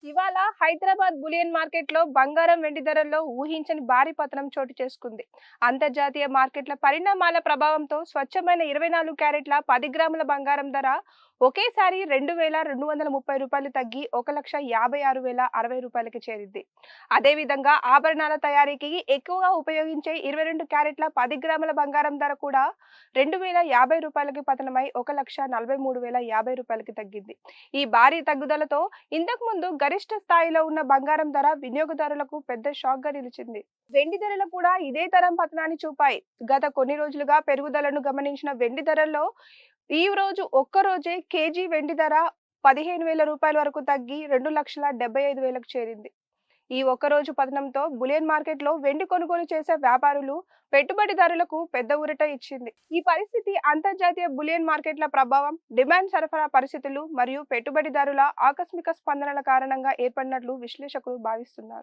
ఇవాళ Hyderabad bullion market లో బంగారం వెండి ధరల్లో ఊహించని భారీ పతనం చోటు చేసుకుంది. అంతర్జాతీయ మార్కెట్ల పరిణామాల ప్రభావంతో స్వచ్ఛమైన 24 క్యారెట్ల 10 గ్రాముల బంగారం ధర ఒకేసారి 2,230 రూపాయలు తగ్గి 1,56,060 రూపాయలకి చేరింది. అదేవిధంగా ఆభరణాల తయారీకి ఎక్కువగా ఉపయోగించే 22 క్యారెట్ల 10 గ్రాముల బంగారం ధర కూడా 2,050 రూపాయలకి పతనమై 1,43,050 రూపాయలకి తగ్గింది. ఈ భారీ తగ్గుదలతో ఇంతకు ముందు గరిష్ట స్థాయిలో ఉన్న బంగారం ధర వినియోగదారులకు పెద్ద షాక్ గా నిలిచింది. వెండి ధరలు కూడా ఇదే తరం పతనాన్ని చూపాయి. గత కొన్ని రోజులుగా పెరుగుదలను గమనించిన వెండి ధరల్లో ఈ రోజు ఒక్క రోజే కేజీ వెండి ధర 15,000 రూపాయల వరకు తగ్గి 2,75,000కు చేరింది. ఈ ఒక్క రోజు పతనంతో బులియన్ మార్కెట్ లో వెండి కొనుగోలు చేసే వ్యాపారులు, పెట్టుబడిదారులకు పెద్ద ఊరట ఇచ్చింది. ఈ పరిస్థితి అంతర్జాతీయ బులియన్ మార్కెట్ల ప్రభావం, డిమాండ్ సరఫరా పరిస్థితులు మరియు పెట్టుబడిదారుల ఆకస్మిక స్పందనల కారణంగా ఏర్పడినట్లు విశ్లేషకులు భావిస్తున్నారు.